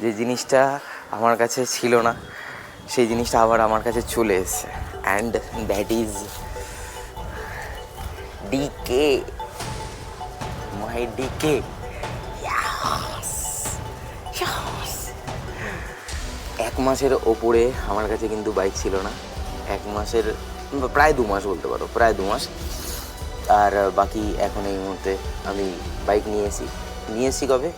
যে জিনিসটা আমার কাছে ছিল না সেই জিনিসটা আবার আমার কাছে চলে এসেছে, and that is DK, my DK. এক মাসের ওপরে আমার কাছে কিন্তু বাইক ছিল না, এক মাসের প্রায় 2 মাস বলতে পারো, প্রায় 2 মাস। আর বাকি এখন এই মুহূর্তে আমি বাইক নিয়ে এসেছি কবে?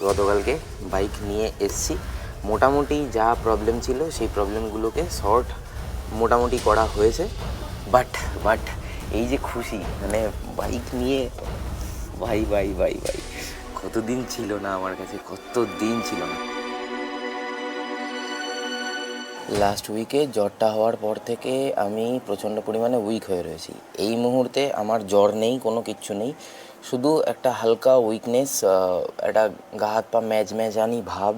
গতকালকে বাইক নিয়ে এসেছি। মোটামুটি যা প্রবলেম ছিল সেই প্রবলেমগুলোকে সর্ট মোটামুটি করা হয়েছে। বাট এই যে খুশি, মানে বাইক নিয়ে ভাই কতদিন ছিল না আমার কাছে, কতদিন ছিল না। লাস্ট উইকে জ্বরটা হওয়ার পর থেকে আমি প্রচণ্ড পরিমাণে উইক হয়ে রয়েছি। এই মুহূর্তে আমার জ্বর নেই, কোনো কিচ্ছু নেই, শুধু একটা হালকা উইকনেস, একটা গা হাত পা ম্যাজম্যাজানি ভাব,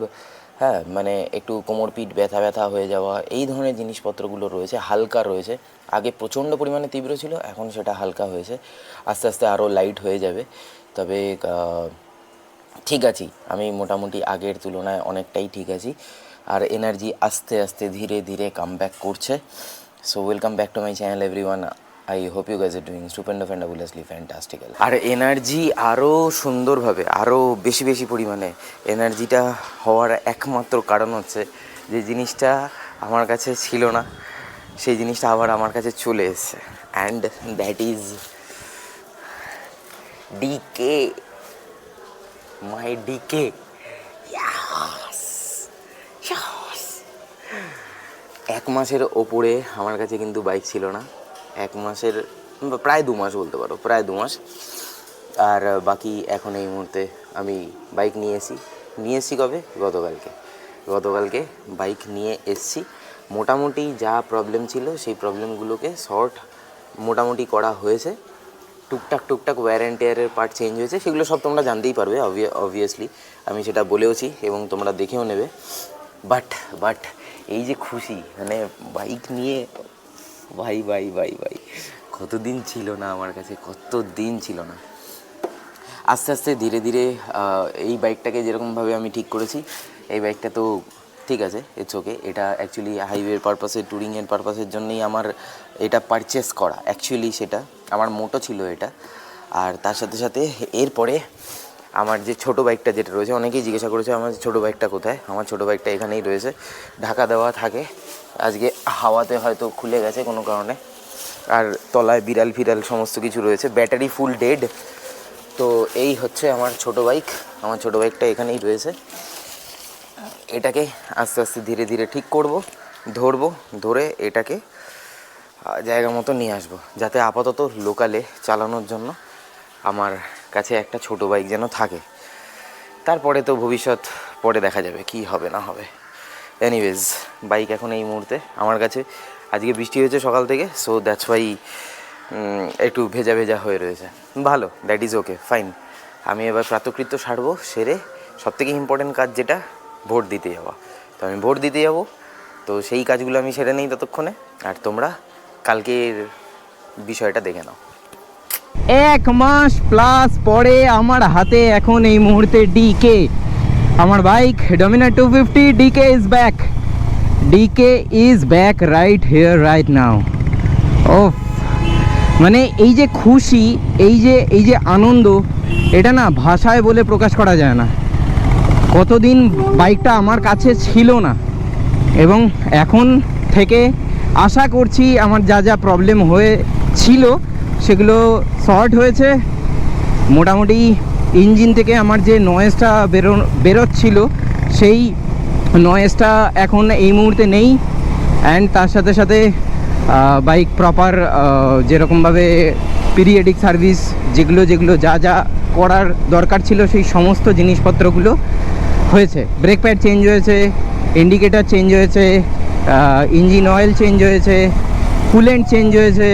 হ্যাঁ, মানে একটু কোমর পিঠ ব্যথা হয়ে যাওয়া, এই ধরনের জিনিসপত্রগুলো রয়েছে, হালকা রয়েছে। আগে প্রচণ্ড পরিমাণে তীব্র ছিল, এখন সেটা হালকা হয়েছে, আস্তে আস্তে আরও লাইট হয়ে যাবে। তবে ঠিক আছি আমি, মোটামুটি আগের তুলনায় অনেকটাই ঠিক আছি। আর এনার্জি আস্তে আস্তে ধীরে ধীরে কাম ব্যাক করছে। So welcome back to my channel everyone. I hope you guys are doing stupendo fantabulously fantastical. আর এনার্জি আরও সুন্দরভাবে, আরও বেশি পরিমাণে এনার্জিটা হওয়ার একমাত্র কারণ হচ্ছে যে জিনিসটা আমার কাছে ছিল না সেই জিনিসটা আবার আমার কাছে চলে এসেছে, and that is DK, my DK. এক মাসের ওপরে আমার কাছে কিন্তু বাইক ছিল না, এক মাসের প্রায় 2 মাস বলতে পারো, প্রায় 2 মাস। আর বাকি এখন এই মুহূর্তে আমি বাইক নিয়ে এসেছি কবে? গতকালকে বাইক নিয়ে এসেছি। মোটামুটি যা প্রবলেম ছিল সেই প্রবলেমগুলোকে সর্ট মোটামুটি করা হয়েছে। টুকটাক ওয়্যার অ্যান্ড টেয়ারের পার্ট চেঞ্জ হয়েছে, সেগুলো সব তোমরা জানতেই পারবে অবভিয়াসলি, আমি সেটা বলেওছি এবং তোমরা দেখেও নেবে। বাট এই যে খুশি, মানে বাইক নিয়ে ভাই কতদিন ছিল না আমার কাছে, কতদিন ছিল না। আস্তে আস্তে ধীরে ধীরে এই বাইকটাকে যেরকমভাবে আমি ঠিক করেছি, এই বাইকটা তো ঠিক আছে, ইটস ওকে। এটা অ্যাকচুয়ালি হাইওয়ের পারপাসে, ট্যুরিংয়ের পারপাসের জন্যই আমার এটা পারচেস করা, অ্যাকচুয়ালি সেটা আমার মোটো ছিল এটা। আর তার সাথে সাথে এরপরে আমার যে ছোটো বাইকটা যেটা রয়েছে, অনেকেই জিজ্ঞাসা করেছে আমার ছোটো বাইকটা কোথায়। আমার ছোটো বাইকটা এখানেই রয়েছে, ঢাকা দেওয়া থাকে, আজকে হাওয়াতে হয়তো খুলে গেছে কোনো কারণে। আর তলায় বিড়াল ফিরাল সমস্ত কিছু রয়েছে, ব্যাটারি ফুল ডেড। তো এই হচ্ছে আমার ছোটো বাইক, আমার ছোটো বাইকটা এখানেই রয়েছে। এটাকে আস্তে আস্তে ধীরে ধীরে ঠিক করব, ধরে এটাকে জায়গা মতো নিয়ে আসবো, যাতে আপাতত লোকালে চালানোর জন্য আমার কাছে একটা ছোটো বাইক যেন থাকে। তারপরে তো ভবিষ্যৎ পরে দেখা যাবে কি হবে না হবে। এনিওয়েজ, বাইক এখন এই মুহূর্তে আমার কাছে, আজকে বৃষ্টি হয়েছে সকাল থেকে, সো দ্যাটস ওয়াই একটু ভেজা হয়ে রয়েছে। ভালো, দ্যাট ইজ ওকে, ফাইন। আমি এবার প্রাতকৃত্য সারবো, সেরে সবথেকে ইম্পর্টেন্ট কাজ যেটা ভোট দিতে যাওয়া। তো আমি ভোট দিতে যাব, তো সেই কাজগুলো আমি সেরে নিই ততক্ষণে, আর তোমরা কালকের বিষয়টা দেখে নাও। 1 মাস প্লাস পরে আমার হাতে এখন এই মুহূর্তে ডিকে, আমার bike Dominar 250। DK is back right here right now. ও মানে এই যে খুশি, এই যে আনন্দ, এটা না ভাষায় বলে প্রকাশ করা যায় না। কতদিন বাইকটা আমার কাছে ছিল না, এবং এখন থেকে আশা করছি আমার যা প্রবলেম হয়েছিল সেগুলো সর্ট হয়েছে। মোটামুটি ইঞ্জিন থেকে আমার যে নয়েজটা বেরোচ্ছিল সেই নয়েজটা এখন এই মুহূর্তে নেই। অ্যান্ড তার সাথে সাথে বাইক প্রপার যেরকমভাবে পিরিয়ডিক সার্ভিস যেগুলো যা করার দরকার ছিল সেই সমস্ত জিনিসপত্রগুলো হয়েছে। ব্রেক প্যাড চেঞ্জ হয়েছে, ইন্ডিকেটার চেঞ্জ হয়েছে, ইঞ্জিন অয়েল চেঞ্জ হয়েছে, কুলেন্ট চেঞ্জ হয়েছে,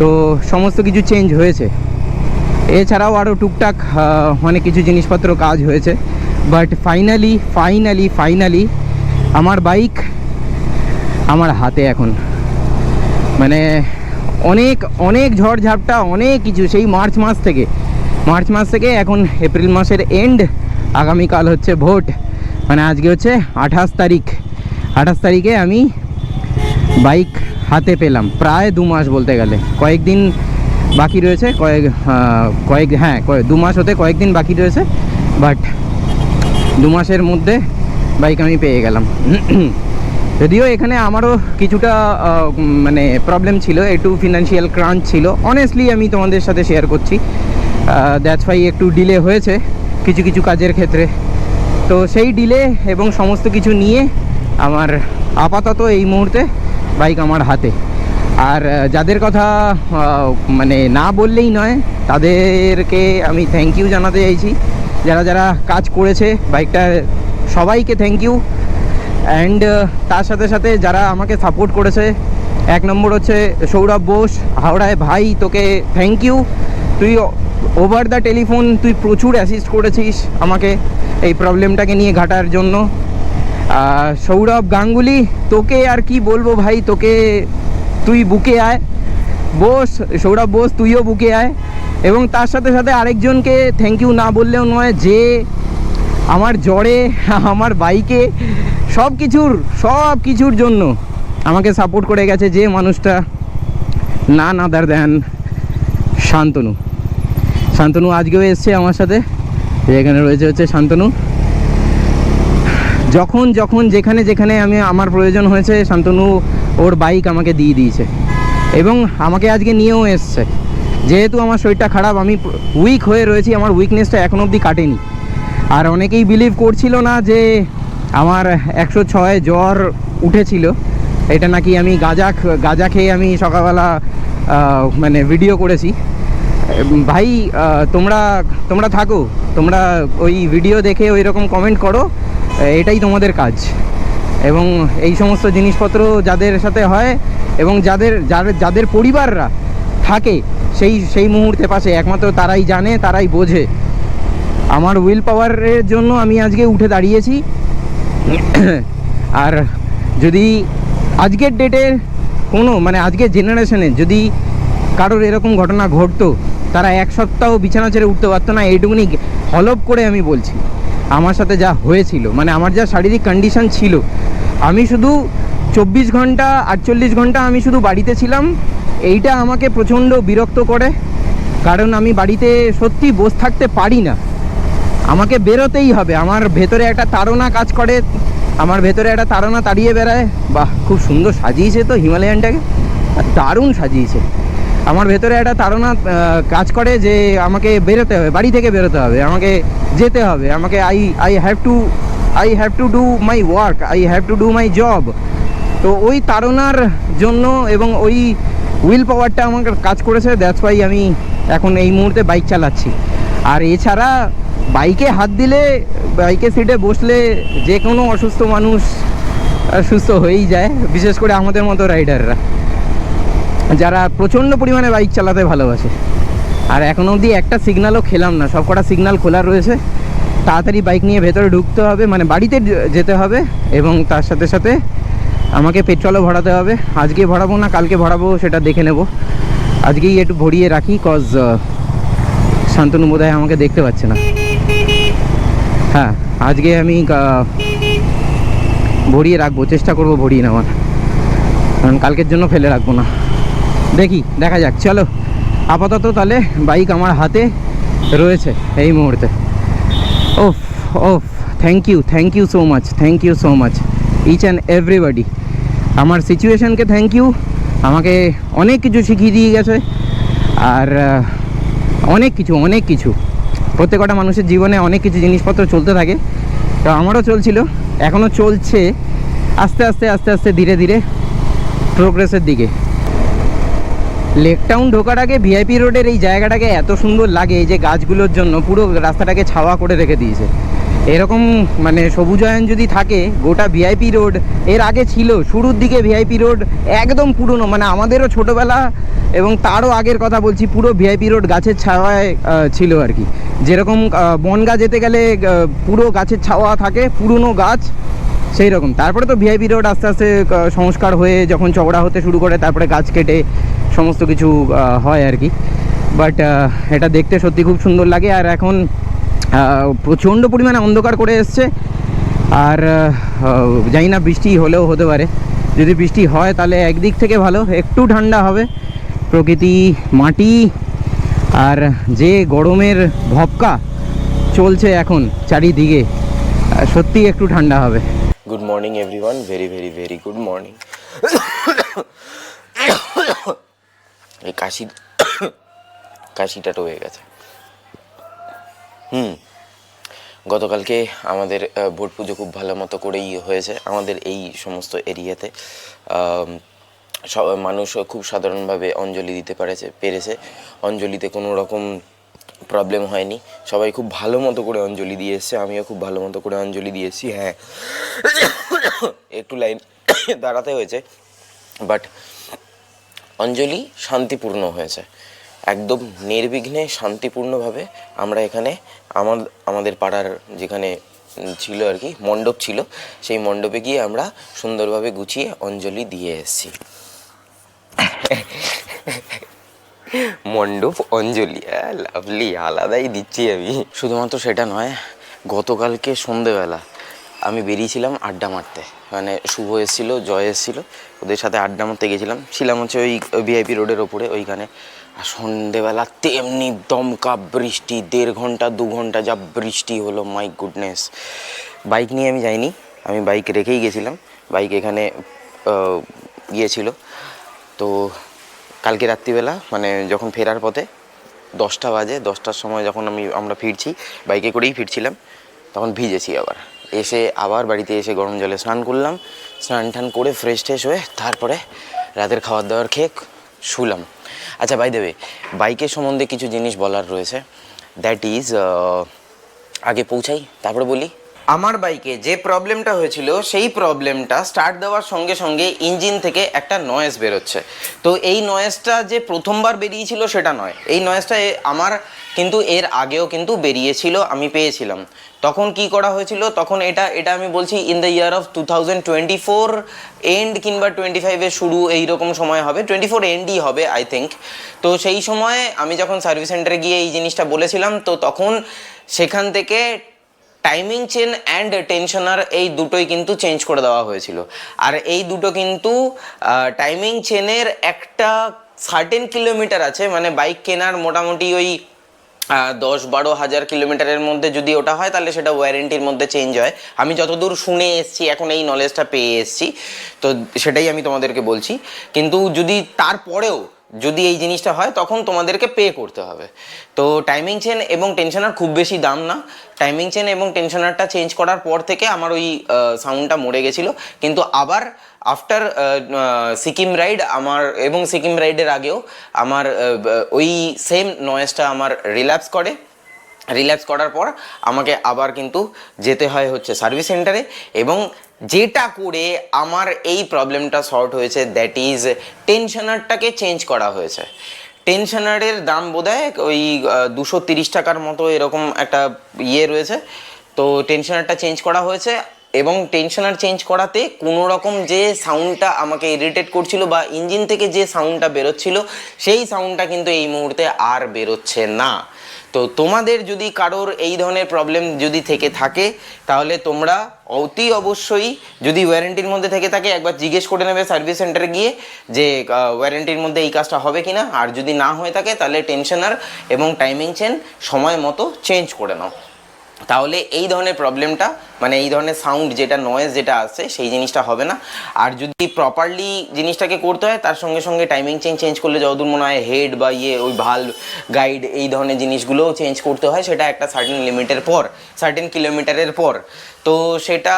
তো সমস্ত কিছু চেঞ্জ হয়েছে। এছাড়াও আরও টুকটাক অনেক কিছু জিনিসপত্র কাজ হয়েছে। বাট ফাইনালি আমার বাইক আমার হাতে এখন। মানে অনেক ঝড়ঝাপটা, অনেক কিছু সেই মার্চ মাস থেকে এখন এপ্রিল মাসের এন্ড, আগামীকাল হচ্ছে ভোট, মানে আজকে হচ্ছে 28 তারিখ। 28 তারিখে আমি বাইক হাতে পেলাম, প্রায় 2 মাস বলতে গেলে। কয়েকদিন বাকি রয়েছে, 2 মাস হতে কয়েকদিন বাকি রয়েছে, বাট 2 মাসের মধ্যে বাইক আমি পেয়ে গেলাম। যদিও এখানে আমারও কিছুটা মানে প্রবলেম ছিল, একটু ফিনান্সিয়াল ক্রাঞ্চ ছিল, অনেস্টলি আমি তোমাদের সাথে শেয়ার করছি। দ্যাটস ওয়াই একটু ডিলে হয়েছে কিছু কিছু কাজের ক্ষেত্রে। তো সেই ডিলে এবং সমস্ত কিছু নিয়ে আমার আপাতত এই মুহূর্তে বাইক আমার হাতে। আর যাদের কথা মানে না বললেই নয়, তাদেরকে আমি থ্যাংক ইউ জানাতে চাইছি, যারা যারা কাজ করেছে বাইকটা, সবাইকে থ্যাংক ইউ। অ্যান্ড তার সাথে সাথে যারা আমাকে সাপোর্ট করেছে, 1 নম্বর হচ্ছে সৌরভ বোস হাওড়ায়। ভাই তোকে থ্যাংক ইউ, তুই ওভার দ্য টেলিফোন তুই প্রচুর অ্যাসিস্ট করেছিস আমাকে এই প্রবলেমটাকে নিয়ে ঘাটার জন্য। সৌরভ গাঙ্গুলি, তোকে আর কি বলবো ভাই, তুই বুকে আয়। বোস, সৌরভ বোস তুইও বুকে আয়। এবং তার সাথে সাথে আরেকজনকে থ্যাংক ইউ না বললেও নয়, যে আমার জ্বরে, আমার বাইকে, সব কিছুর জন্য আমাকে সাপোর্ট করে গেছে যে মানুষটা, নান আদার দ্যান শান্তনু আজকেও এসছে আমার সাথে। এখানে রয়েছে হচ্ছে শান্তনু। যখন যেখানে আমার প্রয়োজন হয়েছে, শান্তনু ওর বাইক আমাকে দিয়ে দিয়েছে এবং আমাকে আজকে নিয়েও এসছে। যেহেতু আমার শরীরটা খারাপ, আমি উইক হয়ে রয়েছি, আমার উইকনেসটা এখন অবধি কাটেনি। আর অনেকেই বিলিভ করছিল না যে আমার 106 জ্বর উঠেছিল, এটা নাকি আমি গাঁজা খেয়ে আমি সকালবেলা মানে ভিডিও করেছি। ভাই তোমরা থাকো, তোমরা ওই ভিডিও দেখে ওই রকম কমেন্ট করো, এটাই তোমাদের কাজ। এবং এই সমস্ত জিনিসপত্র যাদের সাথে হয় এবং যাদের পরিবাররা থাকে সেই মুহূর্তে পাশে, একমাত্র তারাই জানে, তারাই বোঝে। আমার উইল পাওয়ারের জন্য আমি আজকে উঠে দাঁড়িয়েছি। আর যদি আজকের ডেটের কোনো মানে আজকের জেনারেশনে যদি কারোর এরকম ঘটনা ঘটতো, তারা 1 সপ্তাহ বিছানা ছেড়ে উঠতে পারতো না। এইটুকুনি হলপ করে আমি বলছি, আমার সাথে যা হয়েছিল, মানে আমার যা শারীরিক কন্ডিশন ছিল, আমি শুধু 24 ঘন্টা 48 ঘন্টা আমি শুধু বাড়িতে ছিলাম। এইটা আমাকে প্রচণ্ড বিরক্ত করে, কারণ আমি বাড়িতে সত্যি বসে থাকতে পারি না, আমাকে বেরোতেই হবে। আমার ভেতরে একটা তাড়না কাজ করে, আমার ভেতরে একটা তাড়না তাড়িয়ে বেড়ায়। বাহ, খুব সুন্দর সাজিয়েছে তো হিমালয়ানটাকে, দারুণ সাজিয়েছে। আমার ভেতরে একটা তাড়না কাজ করে যে আমাকে বেরোতে হবে, বাড়ি থেকে বেরোতে হবে, আমাকে যেতে হবে, আমাকে I have to do my work, I have to do my job. তো ওই তাড়নার জন্য এবং ওই উইল পাওয়ারটা আমাকে কাজ করেছে। দ্যাটস ওয়াই আমি এখন এই মুহূর্তে বাইক চালাচ্ছি। আর এছাড়া বাইকে হাত দিলে, বাইকের সিটে বসলে যে কোনো অসুস্থ মানুষ সুস্থ হয়েই যায়, বিশেষ করে আমাদের মতো রাইডাররা যারা প্রচণ্ড পরিমাণে বাইক চালাতে ভালোবাসে। আর এখনও অবধি একটা সিগন্যালও খেলাম না, সব কটা সিগন্যাল খোলা রয়েছে। তাড়াতাড়ি বাইক নিয়ে ভেতরে ঢুকতে হবে, মানে বাড়িতে যেতে হবে, এবং তার সাথে সাথে আমাকে পেট্রোলও ভরাতে হবে। আজকে ভরাবো না কালকে ভরাবো সেটা দেখে নেব, আজকেই একটু ভরিয়ে রাখি, কজ শান্তনু বোধহয় আমাকে দেখতে পাচ্ছে না। হ্যাঁ, আজকে আমি ভরিয়ে রাখবো, চেষ্টা করবো ভরিয়ে নেওয়ার, কারণ কালকের জন্য ফেলে রাখবো না। দেখা যাক। চলো, আপাতত তাহলে বাইক আমার হাতে রয়েছে এই মুহূর্তে। ওফ thank you so much each and everybody. আমার সিচুয়েশানকে থ্যাংক ইউ, আমাকে অনেক কিছু শিখিয়ে দিয়ে গেছে। আর অনেক কিছু প্রত্যেকটা মানুষের জীবনে অনেক কিছু জিনিসপত্র চলতে থাকে, তো আমারও চলছিল, এখনও চলছে, আস্তে আস্তে ধীরে ধীরে প্রোগ্রেসের দিকে। লেক টাউন ঢোকার আগে ভিআইপি রোডের এই জায়গাটাকে এত সুন্দর লাগে, এই যে গাছগুলোর জন্য পুরো রাস্তাটাকে ছাওয়া করে রেখে দিয়েছে। এরকম মানে সবুজায়ন যদি থাকে, গোটা ভিআইপি রোড এর আগে ছিল শুরুর দিকে ভিআইপি রোড একদম পুরনো, মানে আমাদেরও ছোটোবেলা এবং তারও আগের কথা বলছি, পুরো ভিআইপি রোড গাছের ছাওয়ায় ছিল আর কি। যেরকম বনগা যেতে গেলে পুরো গাছের ছাওয়া থাকে, পুরনো গাছ, সেই রকম। তারপরে তো ভিআইপি রোড আস্তে আস্তে সংস্কার হয়ে যখন চওড়া হতে শুরু করে, তারপরে গাছ কেটে সমস্ত কিছু হয় আর কি। বাট এটা দেখতে সত্যি খুব সুন্দর লাগে। আর এখন প্রচণ্ড পরিমাণে অন্ধকার করে এসছে। আর জানি না বৃষ্টি হলেও হতে পারে। যদি বৃষ্টি হয় তাহলে একদিক থেকে ভালো, একটু ঠান্ডা হবে প্রকৃতি, মাটি। আর যে গরমের ভপকা চলছে এখন চারিদিকে, সত্যি একটু ঠান্ডা হবে। Good morning everyone, very very very good morning. এই কাশিটা হয়ে গেছে। গতকালকে আমাদের ভোট পুজো খুব ভালো মতো করেই হয়েছে আমাদের এই সমস্ত এরিয়াতে। সব মানুষ খুব সাধারণভাবে অঞ্জলি দিতে পেরেছে। অঞ্জলিতে কোনো রকম প্রবলেম হয়নি, সবাই খুব ভালো মতো করে অঞ্জলি দিয়ে এসছে। আমিও খুব ভালো মতো করে অঞ্জলি দিয়ে এসেছি। হ্যাঁ, একটু লাইন দাঁড়াতে হয়েছে, বাট অঞ্জলি শান্তিপূর্ণ হয়েছে, একদম নির্বিঘ্নে শান্তিপূর্ণভাবে। আমরা এখানে আমাদের পাড়ার যেখানে ছিল আর কি, মণ্ডপ ছিল, সেই মণ্ডপে গিয়ে আমরা সুন্দরভাবে গুছিয়ে অঞ্জলি দিয়ে এসেছি। মণ্ডপ অঞ্জলি লাভলি, আলাদাই দিচ্ছি আমি। শুধুমাত্র সেটা নয়, গতকালকে সন্ধেবেলা আমি বেরিয়েছিলাম আড্ডা মারতে, মানে শুভ এসেছিল, জয় এসেছিল, ওদের সাথে আড্ডা মারতে গেছিলাম। ছিলাম হচ্ছে ওই ভিআইপি রোডের ওপরে ওইখানে। আর সন্ধেবেলা তেমনি দমকা বৃষ্টি, 1.5 ঘন্টা 2 ঘন্টা যা বৃষ্টি হলো, মাই গুডনেস। বাইক নিয়ে আমি যাইনি, আমি বাইক রেখেই গেছিলাম। বাইক এখানে গিয়েছিল। তো কালকে রাত্রিবেলা মানে যখন ফেরার পথে 10টা বাজে, 10টার সময় যখন আমরা ফিরছি, বাইকে করেই ফিরছিলাম, তখন ভিজেছি। আবার এসে আবার বাড়িতে এসে গরম জলে স্নান করলাম, স্নান টান করে ফ্রেশ ট্রেশ হয়ে তারপরে রাতের খাবার দাবার খেয়ে শুলাম। আচ্ছা, বাই দ্য ওয়ে, বাইকের সম্বন্ধে কিছু জিনিস বলার রয়েছে। দ্যাট ইজ, আগে পৌঁছাই তারপরে বলি। আমার বাইকে যে প্রবলেমটা হয়েছিল, সেই প্রবলেমটা স্টার্ট দেওয়ার সঙ্গে সঙ্গে ইঞ্জিন থেকে একটা নয়েজ বেরোচ্ছে। তো এই নয়েজটা যে প্রথমবার বেরিয়েছিল সেটা নয়, এই নয়েজটা আমার কিন্তু এর আগেও কিন্তু বেরিয়েছিল, আমি পেয়েছিলাম। তখন কি করা হয়েছিল, তখন এটা আমি বলছি in the year of 2024 end কিংবা 25-এর শুরু, এইরকম সময় হবে, 24 এন্ডই হবে আই থিঙ্ক। তো সেই সময় আমি যখন সার্ভিস সেন্টারে গিয়ে এই জিনিসটা বলেছিলাম, তো তখন সেখান থেকে টাইমিং চেন অ্যান্ড টেনশনার এই দুটোই কিন্তু চেঞ্জ করে দেওয়া হয়েছিল। আর এই দুটো কিন্তু টাইমিং চেনের একটা সার্টেন কিলোমিটার আছে, মানে বাইক কেনার মোটামুটি ওই 10-12 হাজার কিলোমিটারের মধ্যে যদি ওটা হয় তাহলে সেটা ওয়ারেন্টির মধ্যে চেঞ্জ হয়। আমি যতদূর শুনে এসেছি, এখন এই নলেজটা পেয়ে এসেছি, তো সেটাই আমি তোমাদেরকে বলছি। কিন্তু যদি তারপরেও যদি এই জিনিসটা হয় তখন তোমাদেরকে পে করতে হবে। তো টাইমিং চেন এবং টেনশনার খুব বেশি দাম না। টাইমিং চেন এবং টেনশনারটা চেঞ্জ করার পর থেকে আমার ওই সাউন্ডটা মরে গেছিলো, কিন্তু আবার আফটার সিকিম রাইড আমার, এবং সিকিম রাইডের আগেও আমার ওই সেম নয়েজটা আমার রিল্যাপস করার পর আমাকে আবার কিন্তু যেতে হয় হচ্ছে সার্ভিস সেন্টারে। এবং যেটা করে আমার এই প্রবলেমটা সর্ট হয়েছে, দ্যাট ইজ টেনশনারটাকে চেঞ্জ করা হয়েছে। টেনশনারের দাম বোধহয় ওই 230 টাকার মতো এরকম একটা ইয়ে রয়েছে। তো টেনশনারটা চেঞ্জ করা হয়েছে, এবং টেনশনার চেঞ্জ করাতে কোনো রকম যে সাউন্ডটা আমাকে ইরিটেট করছিল বা ইঞ্জিন থেকে যে সাউন্ডটা বেরোচ্ছিল, সেই সাউন্ডটা কিন্তু এই মুহূর্তে আর বেরোচ্ছে না। তো তোমাদের যদি কারোর এই ধরনের প্রবলেম যদি থেকে থাকে, তাহলে তোমরা অতি অবশ্যই, যদি ওয়ারেন্টির মধ্যে থেকে থাকে, একবার জিজ্ঞেস করে নেবে সার্ভিস সেন্টারে গিয়ে যে ওয়ারেন্টির মধ্যে এই কাজটা হবে কি না। আর যদি না হয়ে থাকে তাহলে টেনশনার এবং টাইমিং চেন সময় মতো চেঞ্জ করে নাও, তাহলে এই ধরনের প্রবলেমটা, মানে এই ধরনের সাউন্ড যেটা নয়েজ যেটা আসছে, সেই জিনিসটা হবে না। আর যদি প্রপারলি জিনিসটাকে করতে হয়, তার সঙ্গে সঙ্গে টাইমিং চেঞ্জ করলে যতদূর মনে হয় হেড বা ওই ভালভ গাইড এই ধরনের জিনিসগুলোও চেঞ্জ করতে হয়, সেটা একটা সার্টেন লিমিটের পর, সার্টেন কিলোমিটারের পর। তো সেটা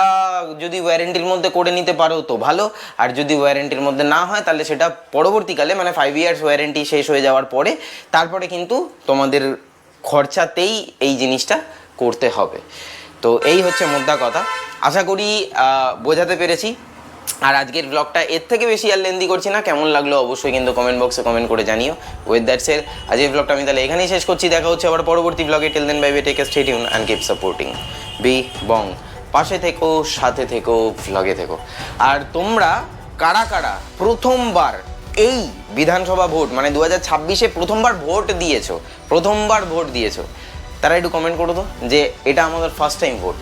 যদি ওয়ারেন্টির মধ্যে করে নিতে পারো তো ভালো, আর যদি ওয়ারেন্টির মধ্যে না হয় তাহলে সেটা পরবর্তীকালে, মানে 5 ইয়ার্স ওয়ারেন্টি শেষ হয়ে যাওয়ার পরে, তারপরে কিন্তু তোমাদের খরচাতেই এই জিনিসটা করতে হবে। তো এই হচ্ছে মোদ্দা কথা। আশা করি বোঝাতে পেরেছি। আর আজকের ব্লগটা এর থেকে বেশি আর লেন্দি করছি না। কেমন লাগলো অবশ্যই কিন্তু কমেন্ট বক্সে কমেন্ট করে জানিও। উইথ দ্যাট সেড, আজকের ব্লগটা আমি তাহলে এখানেই শেষ করছি। দেখা হচ্ছে আবার পরবর্তী ব্লগে। Till then bye bye, take stay tune and keep supporting B Bong. পাশে থেকো, সাথে থেকো, ব্লগে থেকো। আর তোমরা কারা কারা প্রথমবার এই বিধানসভা ভোট, মানে 2026-এ প্রথমবার ভোট দিয়েছো, তারা একটু কমেন্ট করো তো যে এটা আমাদের ফার্স্ট টাইম ভোট।